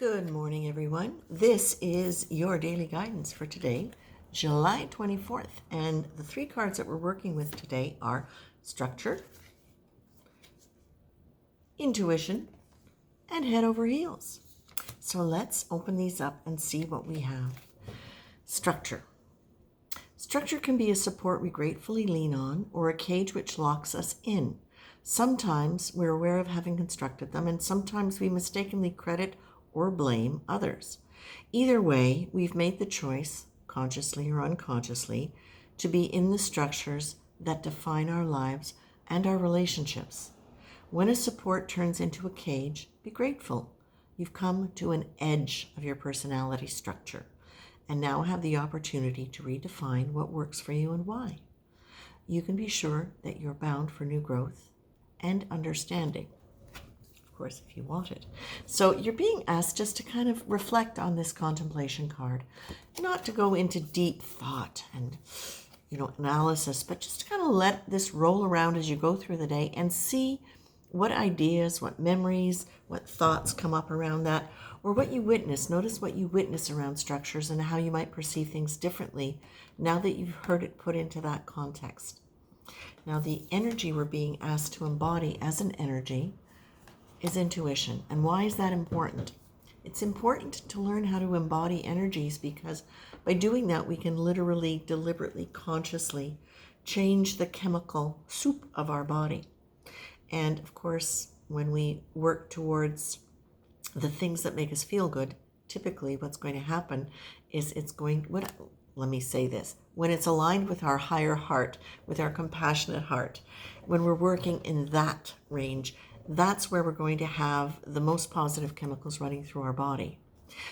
Good morning, everyone. This is your daily guidance for today, July 24th. And the three cards that we're working with today are structure, intuition, and head over heels. So let's open these up and see what we have. Structure. Structure can be a support we gratefully lean on or a cage which locks us in. Sometimes we're aware of having constructed them, and sometimes we mistakenly credit or blame others. Either way, we've made the choice, consciously or unconsciously, to be in the structures that define our lives and our relationships. When a support turns into a cage, be grateful. You've come to an edge of your personality structure and now have the opportunity to redefine what works for you and why. You can be sure that you're bound for new growth and understanding. Of course, if you want it. So you're being asked just to kind of reflect on this contemplation card, not to go into deep thought and analysis, but just to kind of let this roll around as you go through the day and see what ideas, what memories, what thoughts come up around that, or what you witness. Notice what you witness around structures and how you might perceive things differently now that you've heard it put into that context. Now, the energy we're being asked to embody as an energy is intuition. And why is that important? It's important to learn how to embody energies because by doing that, we can literally, deliberately, consciously change the chemical soup of our body. And of course, when we work towards the things that make us feel good, typically what's going to happen is let me say this, when it's aligned with our higher heart, with our compassionate heart, when we're working in that range, that's where we're going to have the most positive chemicals running through our body.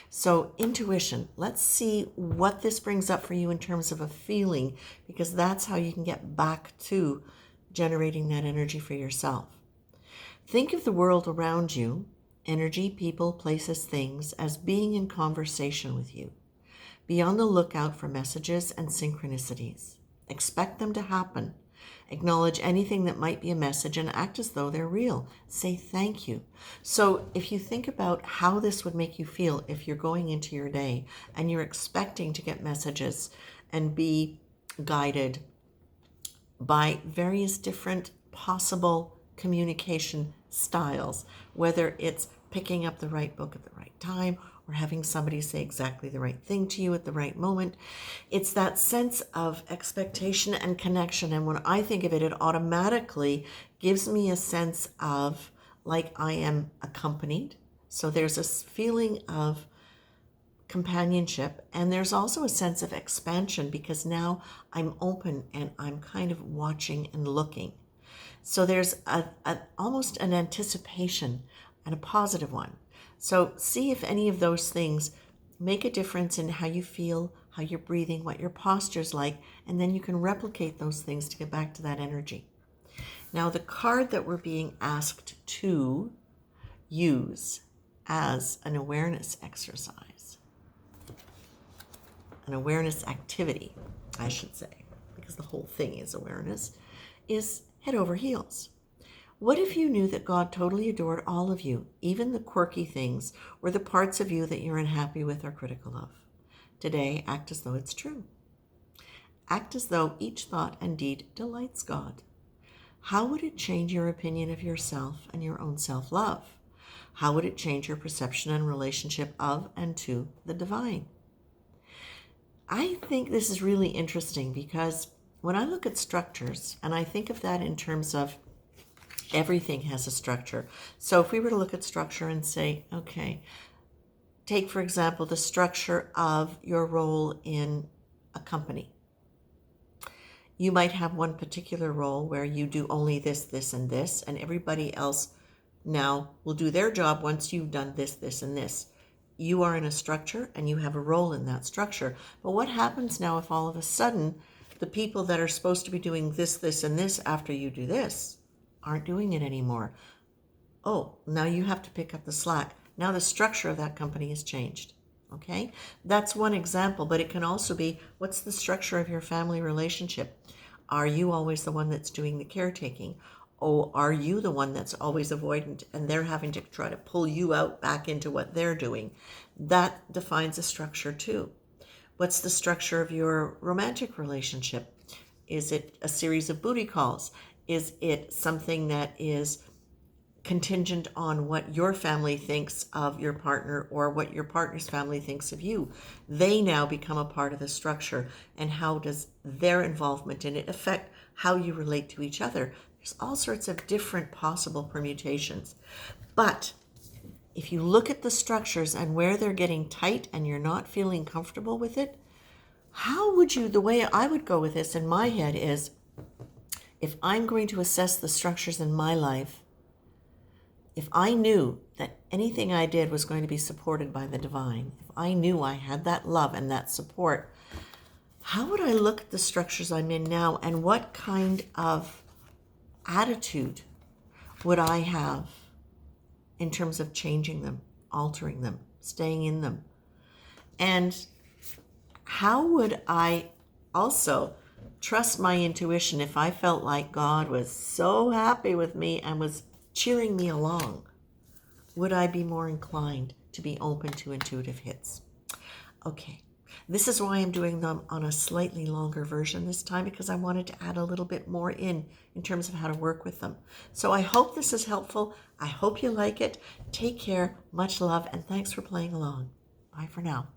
So intuition, let's see what this brings up for you in terms of a feeling, because that's how you can get back to generating that energy for yourself. Think of the world around you, energy, people, places, things, as being in conversation with you. Be on the lookout for messages and synchronicities. Expect them to happen. Acknowledge anything that might be a message and act as though they're real. Say thank you. So if you think about how this would make you feel if you're going into your day and you're expecting to get messages and be guided by various different possible communication styles, whether it's picking up the right book at the right time or having somebody say exactly the right thing to you at the right moment. It's that sense of expectation and connection. And when I think of it, it automatically gives me a sense of like I am accompanied. So there's a feeling of companionship, and there's also a sense of expansion because now I'm open and I'm kind of watching and looking. So there's almost an anticipation and a positive one. So see if any of those things make a difference in how you feel, how you're breathing, what your posture's like, and then you can replicate those things to get back to that energy. Now, the card that we're being asked to use as an awareness exercise, an awareness activity, I should say, because the whole thing is awareness, is head over heels. What if you knew that God totally adored all of you, even the quirky things or the parts of you that you're unhappy with or critical of? Today, act as though it's true. Act as though each thought and deed delights God. How would it change your opinion of yourself and your own self-love? How would it change your perception and relationship of and to the divine? I think this is really interesting because when I look at structures, and I think of that in terms of everything has a structure. So if we were to look at structure and say, okay, take for example the structure of your role in a company. You might have one particular role where you do only this, this, and this, and everybody else now will do their job once you've done this, this, and this. You are in a structure and you have a role in that structure. But what happens now if all of a sudden the people that are supposed to be doing this, this, and this after you do this aren't doing it anymore? Oh, now you have to pick up the slack. Now the structure of that company has changed. Okay? That's one example, but it can also be, what's the structure of your family relationship? Are you always the one that's doing the caretaking? Oh, are you the one that's always avoidant and they're having to try to pull you out back into what they're doing? That defines a structure too. What's the structure of your romantic relationship? Is it a series of booty calls? Is it something that is contingent on what your family thinks of your partner or what your partner's family thinks of you? They now become a part of the structure. And how does their involvement in it affect how you relate to each other? There's all sorts of different possible permutations. But if you look at the structures and where they're getting tight and you're not feeling comfortable with it, how would you, the way I would go with this in my head is, if I'm going to assess the structures in my life, if I knew that anything I did was going to be supported by the divine, if I knew I had that love and that support, how would I look at the structures I'm in now, and what kind of attitude would I have in terms of changing them, altering them, staying in them? And how would I also trust my intuition if I felt like God was so happy with me and was cheering me along? Would I be more inclined to be open to intuitive hits? Okay, this is why I'm doing them on a slightly longer version this time, because I wanted to add a little bit more in terms of how to work with them. So I hope this is helpful. I hope you like it. Take care, much love, and thanks for playing along. Bye for now.